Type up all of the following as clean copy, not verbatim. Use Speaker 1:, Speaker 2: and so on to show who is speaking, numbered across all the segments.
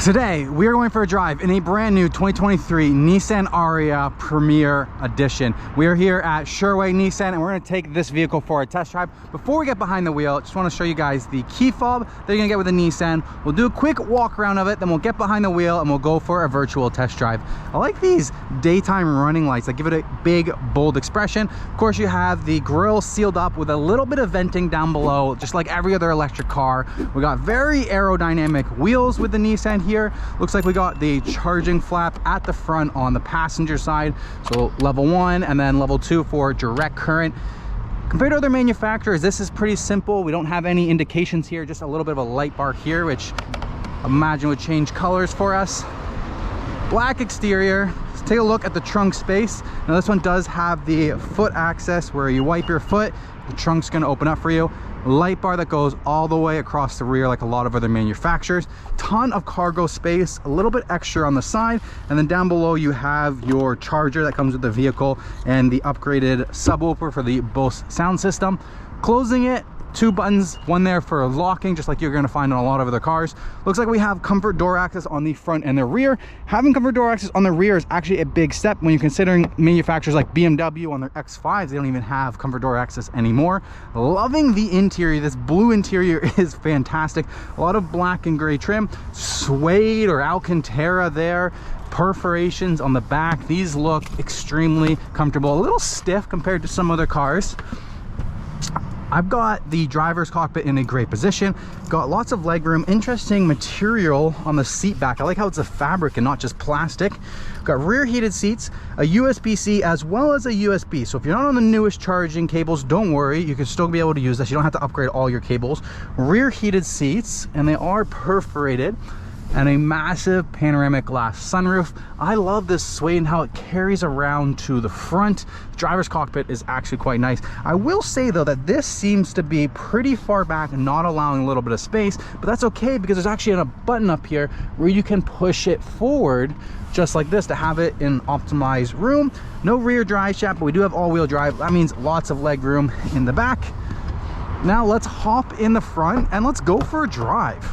Speaker 1: Today, we are going for a drive in a brand new 2023 Nissan Ariya Premier Edition. We are here at Sherway Nissan and we're going to take this vehicle for a test drive. Before we get behind the wheel, just want to show you guys the key fob that you're going to get with the Nissan. We'll do a quick walk around of it, then we'll get behind the wheel and we'll go for a virtual test drive. I like these daytime running lights that give it a big, bold expression. Of course, you have the grille sealed up with a little bit of venting down below, just like every other electric car. We got very aerodynamic wheels with the Nissan here. Looks like we got the charging flap at the front on the passenger side, so level 1 and then level 2 for direct current. Compared to other manufacturers, this is pretty simple. We don't have any indications here, just a little bit of a light bar here, which I imagine would change colors for us. Black exterior. Let's take a look at the trunk space. Now this one does have the foot access where you wipe your foot, the trunk's going to open up for you. Light bar that goes all the way across the rear like a lot of other manufacturers. Ton of cargo space, a little bit extra on the side, and then down below you have your charger that comes with the vehicle and the upgraded subwoofer for the Bose sound system. Closing it, 2 buttons, one there for locking, just like you're going to find on a lot of other cars. Looks like we have comfort door access on the front and the rear. Having comfort door access on the rear is actually a big step when you're considering manufacturers like BMW on their X5s. They don't even have comfort door access anymore. Loving the interior. This blue interior is fantastic. A lot of black and gray trim, suede or Alcantara there. Perforations on the back. These look extremely comfortable. A little stiff compared to some other cars. I've got the driver's cockpit in a great position, got lots of legroom, interesting material on the seat back. I like how it's a fabric and not just plastic. Got rear heated seats, a USB-C as well as a USB. So if you're not on the newest charging cables, don't worry, you can still be able to use this. You don't have to upgrade all your cables. Rear heated seats, and they are perforated, and a massive panoramic glass sunroof. I love this suede and how it carries around to the front. Driver's cockpit is actually quite nice. I will say though that this seems to be pretty far back and not allowing a little bit of space, but that's okay because there's actually a button up here where you can push it forward just like this to have it in optimized room. No rear drive shaft, but we do have all-wheel drive. That means lots of leg room in the back. Now let's hop in the front and let's go for a drive.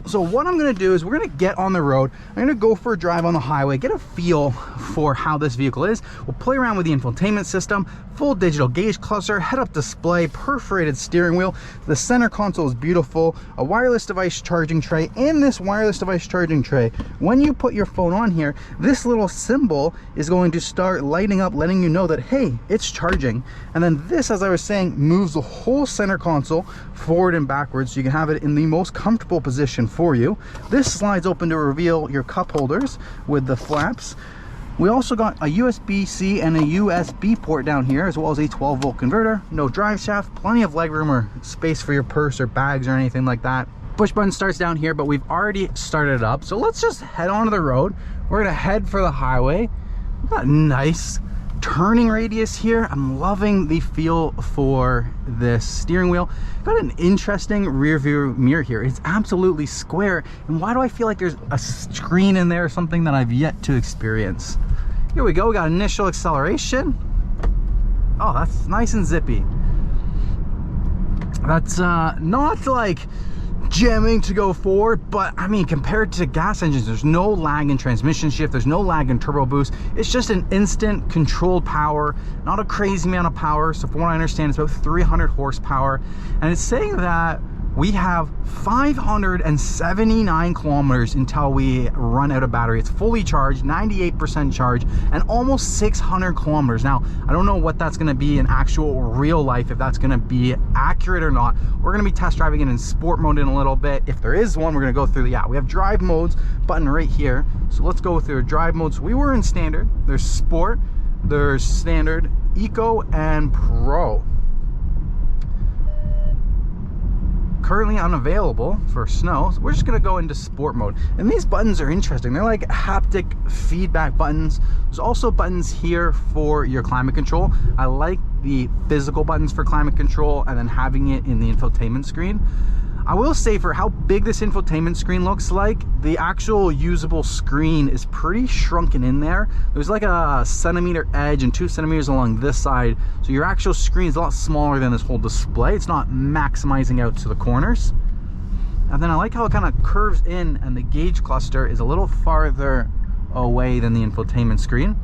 Speaker 1: So what I'm going to do is we're going to get on the road. I'm going to go for a drive on the highway, get a feel for how this vehicle is. We'll play around with the infotainment system, full digital gauge cluster, head-up display, perforated steering wheel. The center console is beautiful, a wireless device charging tray. In this wireless device charging tray, when you put your phone on here, this little symbol is going to start lighting up, letting you know that, hey, it's charging. And then this, as I was saying, moves the whole center console forward and backwards so you can have it in the most comfortable position for you. This slides open to reveal your cup holders with the flaps. We also got a USB-C and a USB port down here, as well as a 12-volt converter. No drive shaft, plenty of legroom or space for your purse or bags or anything like that. Push button starts down here, but we've already started it up. So let's just head onto the road. We're gonna head for the highway. We've got nice turning radius here. I'm loving the feel for this steering wheel. Got an interesting rear view mirror here. It's absolutely square. And why do I feel like there's a screen in there or something that I've yet to experience? Here we go. We got initial acceleration. Oh, that's nice and zippy. That's not like jamming to go forward, but I mean, compared to gas engines, there's no lag in transmission shift, there's no lag in turbo boost. It's just an instant controlled power, not a crazy amount of power. So from what I understand, it's about 300 horsepower, and it's saying that we have 579 kilometers until we run out of battery. It's fully charged, 98% charge, and almost 600 kilometers. Now, I don't know what that's gonna be in actual real life, if that's gonna be accurate or not. We're gonna be test driving it in sport mode in a little bit. If there is one, we're gonna go through the we have drive modes button right here. So let's go through drive modes. We were in standard, there's sport, there's standard, eco, and pro. Currently unavailable for snow, so we're just gonna go into sport mode. And these buttons are interesting. They're like haptic feedback buttons. There's also buttons here for your climate control. I like the physical buttons for climate control and then having it in the infotainment screen. I will say, for how big this infotainment screen looks like, the actual usable screen is pretty shrunken in there. There's like a centimeter edge and 2 centimeters along this side. So your actual screen is a lot smaller than this whole display. It's not maximizing out to the corners. And then I like how it kind of curves in and the gauge cluster is a little farther away than the infotainment screen.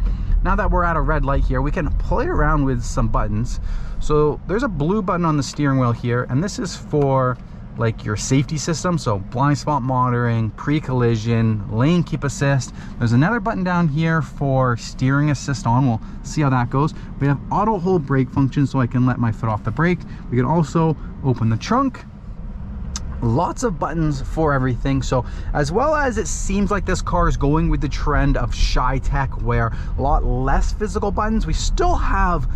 Speaker 1: Now that we're at a red light here, we can play around with some buttons. So there's a blue button on the steering wheel here, and this is for like your safety system, so blind spot monitoring, pre-collision, lane keep assist. There's another button down here for steering assist on. We'll see how that goes. We have auto hold brake function, so I can let my foot off the brake. We can also open the trunk. Lots of buttons for everything. So as well as it seems like this car is going with the trend of shy tech, where a lot less physical buttons, we still have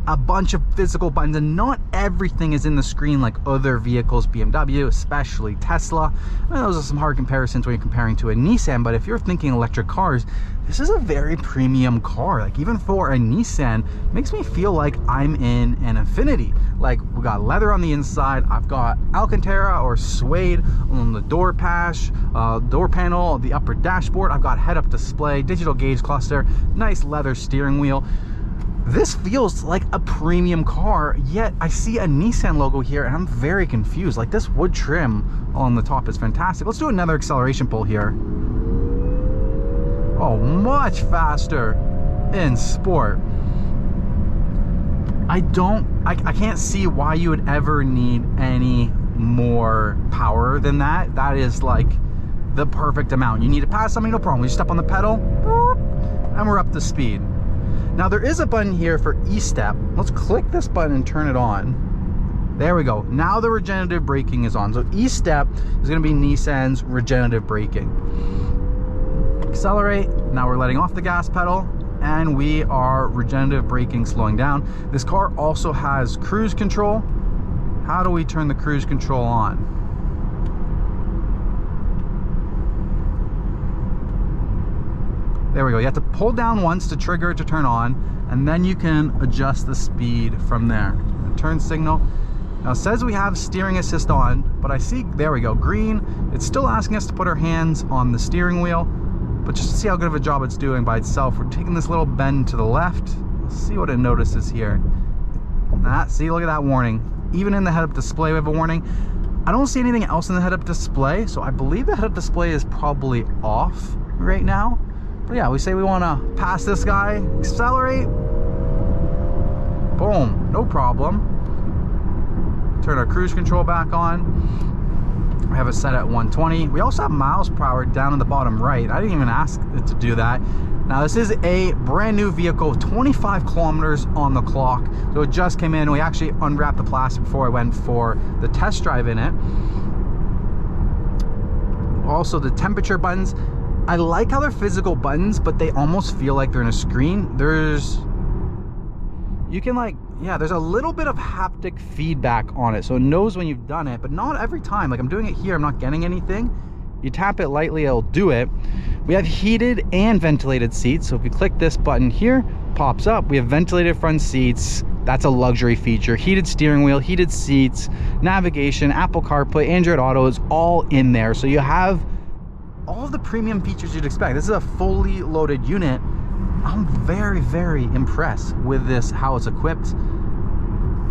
Speaker 1: a bunch of physical buttons, and not everything is in the screen like other vehicles, BMW, especially Tesla. I mean, those are some hard comparisons when you're comparing to a Nissan, but if you're thinking electric cars, this is a very premium car. Like, even for a Nissan, it makes me feel like I'm in an Infiniti. Like, we got leather on the inside, I've got Alcantara or suede on the door panel, the upper dashboard, I've got head-up display, digital gauge cluster, nice leather steering wheel. This feels like a premium car, yet I see a Nissan logo here and I'm very confused. Like, this wood trim on the top is fantastic. Let's do another acceleration pull here. Oh, much faster in sport. I can't see why you would ever need any more power than that. That is like the perfect amount. You need to pass something, no problem. You step on the pedal, and we're up to speed. Now there is a button here for e-step. Let's click this button and turn it on. There we go. Now the regenerative braking is on. So e-step is going to be Nissan's regenerative braking. Accelerate. Now we're letting off the gas pedal and we are regenerative braking, slowing down. This car also has cruise control. How do we turn the cruise control on? There we go. You have to pull down once to trigger it to turn on, and then you can adjust the speed from there. The turn signal. Now it says we have steering assist on, but I see, there we go, green. It's still asking us to put our hands on the steering wheel, but just to see how good of a job it's doing by itself, we're taking this little bend to the left. Let's see what it notices here. See, look at that warning. Even in the head-up display we have a warning. I don't see anything else in the head-up display, so I believe the head-up display is probably off right now. But yeah, we say we want to pass this guy, accelerate, boom, no problem. Turn our cruise control back on. We have it set at 120. We also have miles per hour down in the bottom right. I didn't even ask it to do that. Now this is a brand new vehicle, 25 kilometers on the clock. So it just came in. We actually unwrapped the plastic before I went for the test drive in it. Also the temperature buttons. I like how they're physical buttons, but they almost feel like they're in a screen. You can like, yeah, there's a little bit of haptic feedback on it. So it knows when you've done it, but not every time. Like, I'm doing it here, I'm not getting anything. You tap it lightly, it'll do it. We have heated and ventilated seats. So if we click this button here, pops up. We have ventilated front seats. That's a luxury feature. Heated steering wheel, heated seats, navigation, Apple CarPlay, Android Auto is all in there. So you have all of the premium features you'd expect. This is a fully loaded unit. I'm very, very impressed with this, how it's equipped.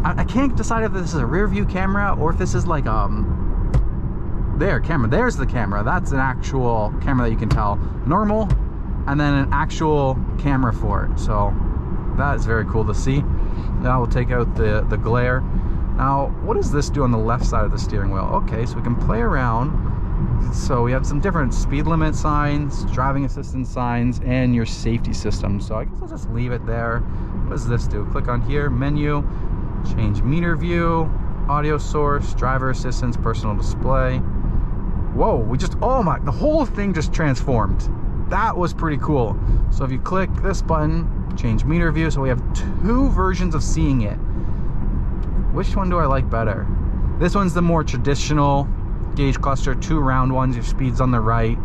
Speaker 1: I can't decide if this is a rear view camera or if this is like there's the camera. That's an actual camera that you can tell. Normal, and then an actual camera for it. So that is very cool to see. Now we'll take out the glare. Now, what does this do on the left side of the steering wheel? Okay, so we can play around. So we have some different speed limit signs, driving assistance signs, and your safety system. So I guess I'll just leave it there. What does this do? Click on here, menu, change meter view, audio source, driver assistance, personal display. Whoa, the whole thing just transformed. That was pretty cool. So if you click this button, change meter view, so we have two versions of seeing it. Which one do I like better? This one's the more traditional gauge cluster, two round ones, your speed's on the right,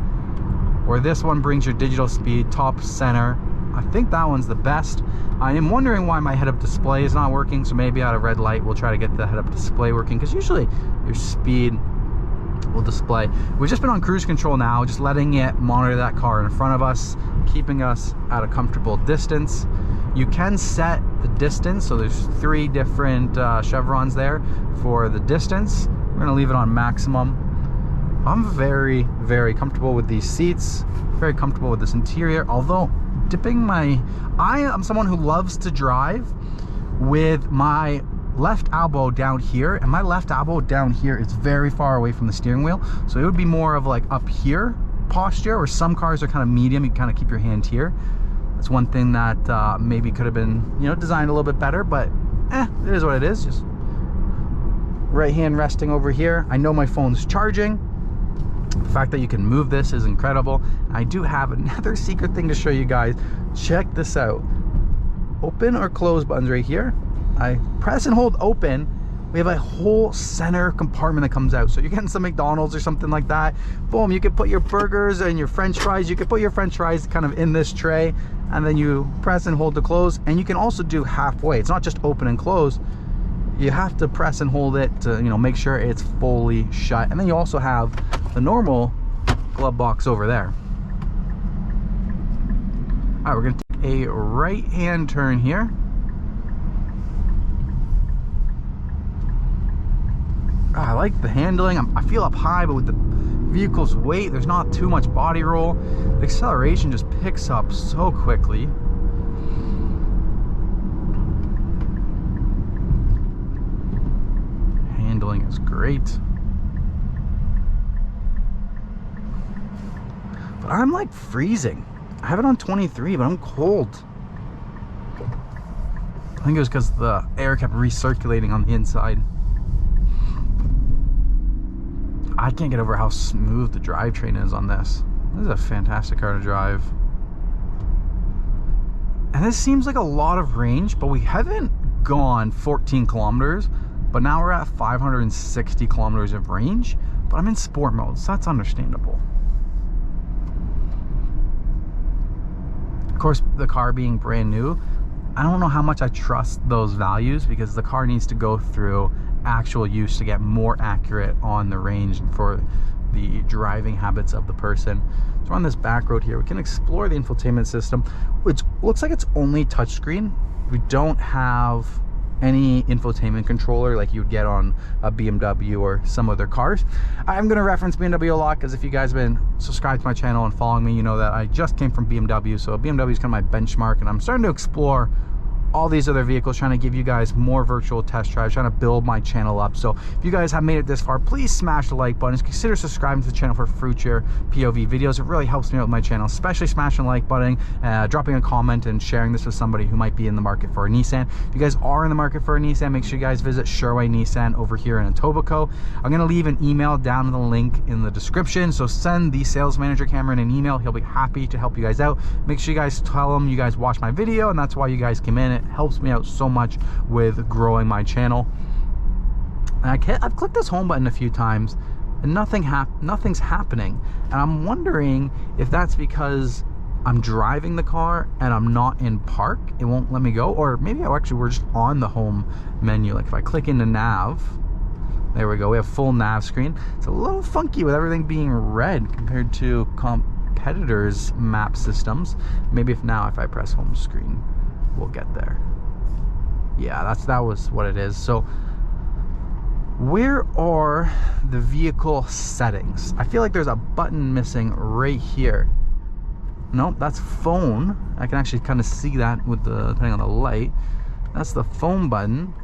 Speaker 1: or this one brings your digital speed, top, center. I think that one's the best. I am wondering why my head-up display is not working, so maybe at a red light we'll try to get the head-up display working, because usually your speed will display. We've just been on cruise control now, just letting it monitor that car in front of us, keeping us at a comfortable distance. You can set the distance, so there's 3 different chevrons there for the distance. We're gonna leave it on maximum. I'm very, very comfortable with these seats, very comfortable with this interior, although I am someone who loves to drive with my left elbow down here, and my left elbow down here is very far away from the steering wheel, so it would be more of like up here posture, or some cars are kind of medium, you kind of keep your hand here. That's one thing that maybe could have been, you know, designed a little bit better, but it is what it is. Just right hand resting over here. I know my phone's charging. The fact that you can move this is incredible. I do have another secret thing to show you guys. Check this out. Open or close buttons right here. I press and hold open. We have a whole center compartment that comes out. So you're getting some McDonald's or something like that. Boom, you can put your burgers and your French fries. You can put your French fries kind of in this tray, and then you press and hold to close. And you can also do halfway. It's not just open and close. You have to press and hold it to, you know, make sure it's fully shut. And then you also have the normal glove box over there. All right, we're gonna take a right hand turn here. Oh, I like the handling. I feel up high, but with the vehicle's weight, there's not too much body roll. The acceleration just picks up so quickly. Handling is great. But I'm like freezing. I have it on 23, but I'm cold. I think it was because the air kept recirculating on the inside. I can't get over how smooth the drivetrain is on this. This is a fantastic car to drive. And this seems like a lot of range, but we haven't gone 14 kilometers, but now we're at 560 kilometers of range, but I'm in sport mode, so that's understandable. Of course, the car being brand new, I don't know how much I trust those values, because the car needs to go through actual use to get more accurate on the range for the driving habits of the person. So on this back road here, we can explore the infotainment system, which looks like it's only touchscreen. We don't have any infotainment controller like you would get on a BMW or some other cars. I'm going to reference BMW a lot because if you guys have been subscribed to my channel and following me, you know that I just came from BMW, so BMW is kind of my benchmark, and I'm starting to explore all these other vehicles, trying to give you guys more virtual test drives, trying to build my channel up. So if you guys have made it this far, please smash the like button. Consider subscribing to the channel for future POV videos. It really helps me out with my channel, especially smashing the like button, dropping a comment, and sharing this with somebody who might be in the market for a Nissan. If you guys are in the market for a Nissan, make sure you guys visit Sherway Nissan over here in Etobicoke. I'm going to leave an email down in the link in the description, so send the sales manager Cameron an email. He'll be happy to help you guys out. Make sure you guys tell him you guys watch my video and that's why you guys came in. It helps me out so much with growing my channel. And I've clicked this home button a few times and nothing's happening, and I'm wondering if that's because I'm driving the car and I'm not in park, it won't let me go, or maybe we're just on the home menu. Like if I click into nav, there we go, we have full nav screen. It's a little funky with everything being red compared to competitors' map systems. Maybe if I press home screen, we'll get there. Yeah, that was what it is. So where are the vehicle settings? I feel like there's a button missing right here. Nope, that's phone. I can actually kind of see that with depending on the light. That's the phone button.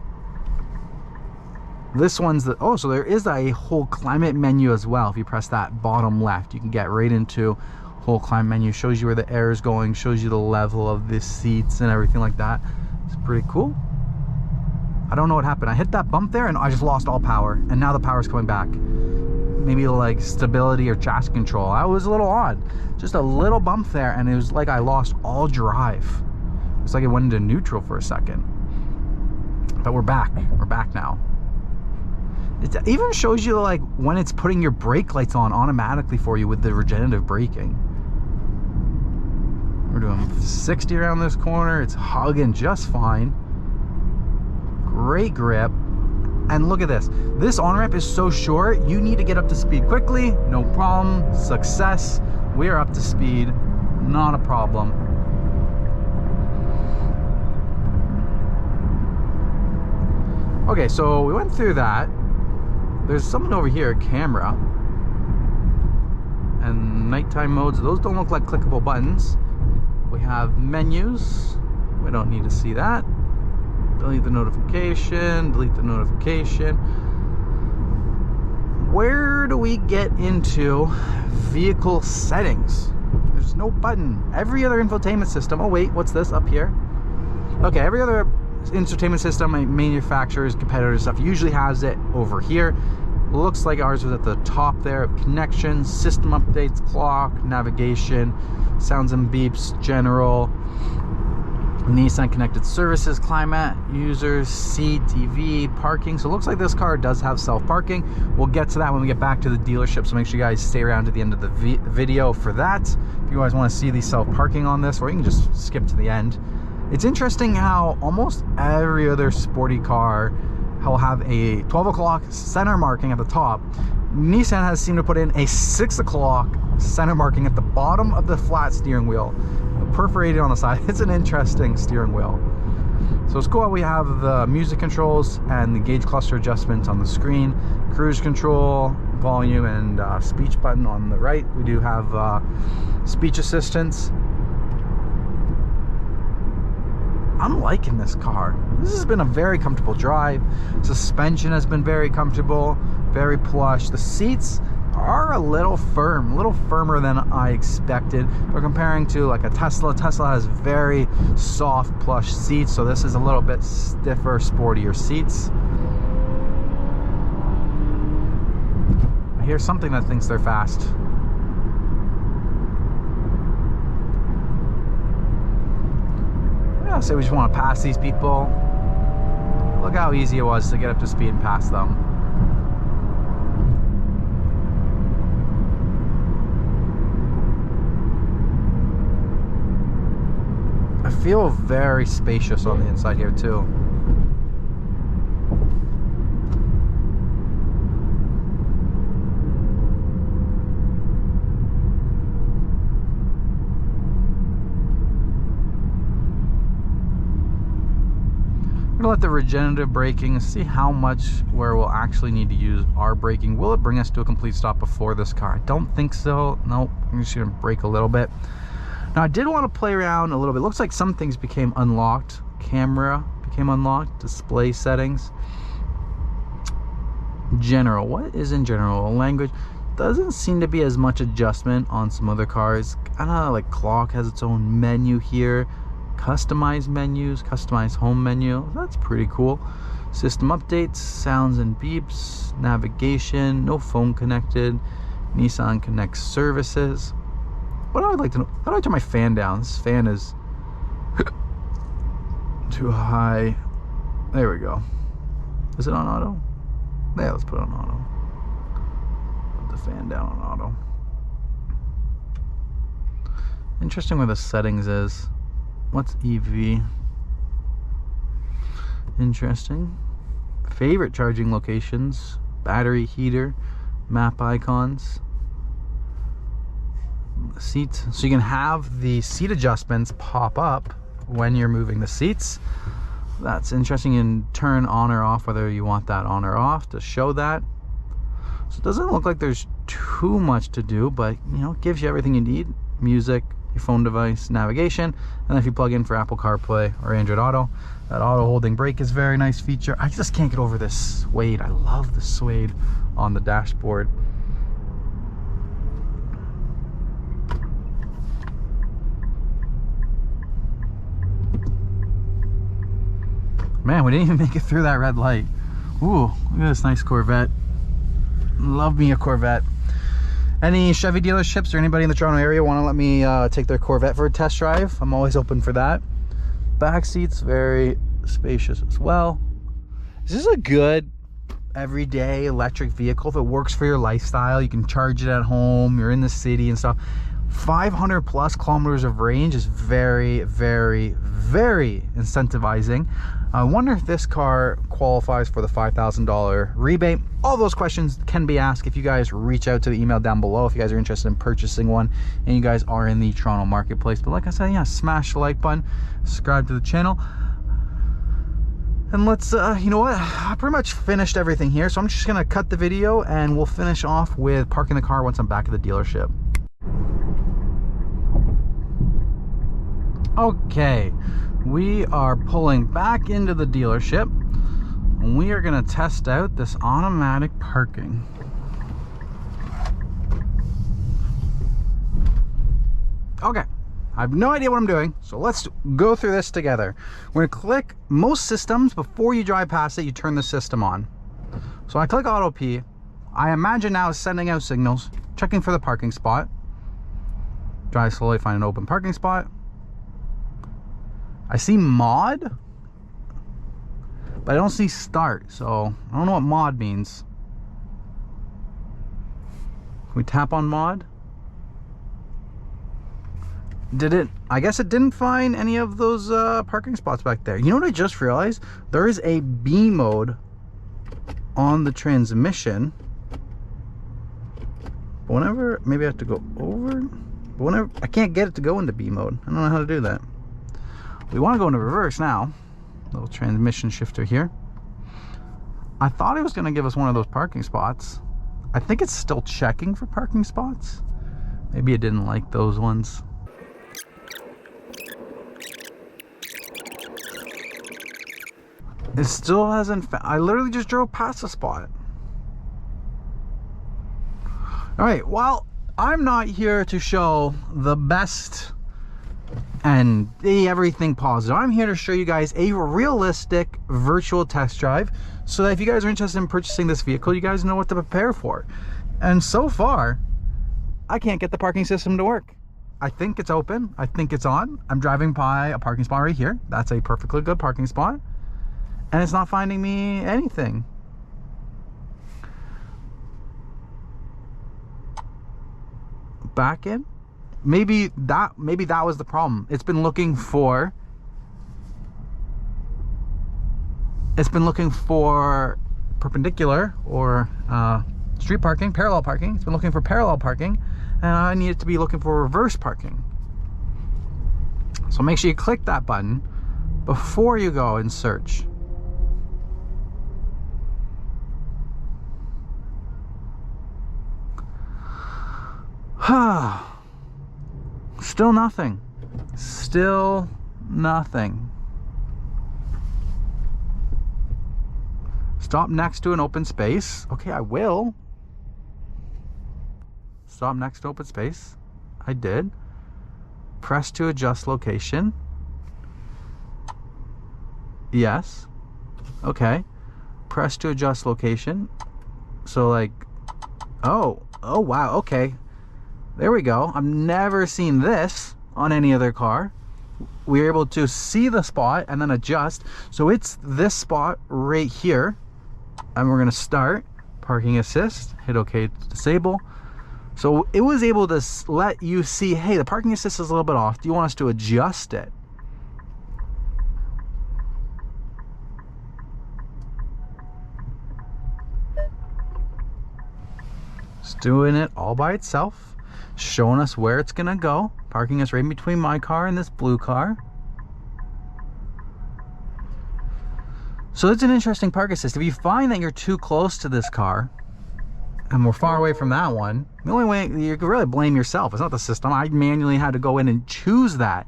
Speaker 1: This one's so there is a whole climate menu as well. If you press that bottom left, you can get right into whole climate menu. Shows you where the air is going, shows you the level of the seats and everything like that. It's pretty cool. I don't know what happened. I hit that bump there and I just lost all power, and now the power's coming back. Maybe like stability or chassis control. That was a little odd. Just a little bump there and it was like I lost all drive. It's like it went into neutral for a second. But we're back. We're back now. It even shows you like when it's putting your brake lights on automatically for you with the regenerative braking. We're doing 60 around this corner. It's hugging just fine. Great grip. And look at this. This on-ramp is so short, you need to get up to speed quickly. No problem. Success. We are up to speed. Not a problem. Okay, so we went through that. There's someone over here, a camera. nighttime modes. Those don't look like clickable buttons. We have menus. We don't need to see that. Delete the notification, delete the notification. Where do we get into vehicle settings? There's no button. Every other infotainment system, oh wait, what's this up here? Okay, every other infotainment system, manufacturers, competitors, stuff usually has it over here. Looks like ours was at the top there. Connections, system updates, clock, navigation, sounds and beeps, general, Nissan connected services, climate, users, seat, TV, parking. So it looks like this car does have self-parking. We'll get to that when we get back to the dealership, so make sure you guys stay around to the end of the video for that. If you guys want to see the self-parking on this, or you can just skip to the end. It's interesting how almost every other sporty car will have a 12 o'clock center marking at the top. Nissan has seemed to put in a 6 o'clock center marking at the bottom of the flat steering wheel, perforated on the side. It's an interesting steering wheel. So it's cool how we have the music controls and the gauge cluster adjustments on the screen, cruise control, volume, and speech button on the right. We do have speech assistance. I'm liking this car. This has been a very comfortable drive. Suspension has been very comfortable, very plush. The seats are a little firm, a little firmer than I expected. We're comparing to like a Tesla. Tesla has very soft, plush seats, so this is a little bit stiffer, sportier seats. I hear something that thinks they're fast. Yeah, say we just want to pass these people. Look how easy it was to get up to speed and pass them. I feel very spacious on the inside here too. I'm gonna let the regenerative braking, see how much where we'll actually need to use our braking. Will it bring us to a complete stop before this car? I don't think so. Nope, I'm just gonna brake a little bit. Now I did want to play around a little bit. Looks like some things became unlocked. Camera became unlocked. Display settings. General. What is in general? Language. Doesn't seem to be as much adjustment on some other cars. Kinda like clock has its own menu here. Customized menus, customized home menu. That's pretty cool. System updates, sounds and beeps, navigation, no phone connected, Nissan Connect services. What I would like to know, how do I turn my fan down? This fan is too high. There we go. Is it on auto? Yeah, let's put it on auto. Put the fan down on auto. Interesting where the settings is. What's EV? Interesting. Favorite charging locations, battery heater, map icons, seats. So you can have the seat adjustments pop up when you're moving the seats. That's interesting. You can turn on or off whether you want that on or off to show that. So it doesn't look like there's too much to do, but you know, it gives you everything you need. Music, your phone device, navigation, and then if you plug in for Apple CarPlay or Android Auto, that auto holding brake is a very nice feature. I just can't get over this suede. I love the suede on the dashboard. Man, we didn't even make it through that red light. Ooh, look at this nice Corvette. Love me a Corvette. Any Chevy dealerships or anybody in the Toronto area want to let me take their Corvette for a test drive? I'm always open for that. Back seats very spacious as well. This is a good everyday electric vehicle. If it works for your lifestyle, you can charge it at home, you're in the city and stuff. 500 plus kilometers of range is very, very, very incentivizing. I wonder if this car qualifies for the $5,000 rebate. All those questions can be asked if you guys reach out to the email down below if you guys are interested in purchasing one and you guys are in the Toronto marketplace. But like I said, yeah, smash the like button, subscribe to the channel, and let's you know what, I pretty much finished everything here, so I'm just gonna cut the video and we'll finish off with parking the car once I'm back at the dealership. Okay, we are pulling back into the dealership and we are going to test out this automatic parking. Okay, I have no idea what I'm doing, so let's go through this together. We're going to click most systems. Before you drive past it, you turn the system on. So I click Auto P. I imagine now it's sending out signals, checking for the parking spot. Drive slowly, find an open parking spot. I see mod, but I don't see start, so I don't know what mod means. Can we tap on mod? Did it? I guess it didn't find any of those parking spots back there. You know what I just realized? There is a B mode on the transmission. But whenever, maybe I have to go over. But whenever, I can't get it to go into B mode. I don't know how to do that. We want to go into reverse now. Little transmission shifter here. I thought it was going to give us one of those parking spots. I think it's still checking for parking spots. Maybe it didn't like those ones. It still hasn't. I literally just drove past the spot. All right, well, I'm not here to show the best and everything positive. I'm here to show you guys a realistic virtual test drive so that if you guys are interested in purchasing this vehicle, you guys know what to prepare for. And so far, I can't get the parking system to work. I think it's open. I think it's on. I'm driving by a parking spot right here. That's a perfectly good parking spot. And it's not finding me anything. Back in. Maybe that was the problem. It's been looking for perpendicular or street parking, parallel parking. It's been looking for parallel parking, and I need it to be looking for reverse parking. So make sure you click that button before you go and search. Still nothing. Still nothing. Stop next to an open space. Okay, I will. Stop next to open space. I did. Press to adjust location. Yes. Okay. Press to adjust location. So like, oh wow, okay. There we go. I've never seen this on any other car. We're able to see the spot and then adjust. So it's this spot right here. And we're going to start parking assist, hit OK to disable. So it was able to let you see, hey, the parking assist is a little bit off. Do you want us to adjust it? It's doing it all by itself. Showing us where it's gonna go, parking us right in between my car and this blue car. So it's an interesting park assist. If you find that you're too close to this car and we're far away from that one, the only way you can really blame yourself. It's not the system. I manually had to go in and choose that.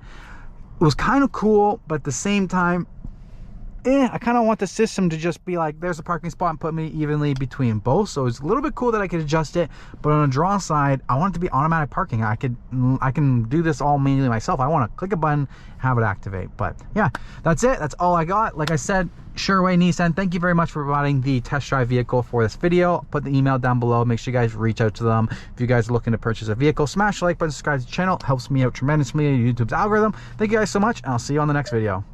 Speaker 1: It was kind of cool, but at the same time, I kind of want the system to just be like, there's a parking spot and put me evenly between both. So it's a little bit cool that I could adjust it, but on a draw side, I want it to be automatic parking. I can do this all manually myself. I want to click a button, have it activate. But yeah, that's it. That's all I got. Like I said, Sherway Nissan, thank you very much for providing the test drive vehicle for this video. I'll put the email down below. Make sure you guys reach out to them. If you guys are looking to purchase a vehicle, smash the like button, subscribe to the channel. It helps me out tremendously in YouTube's algorithm. Thank you guys so much, and I'll see you on the next video.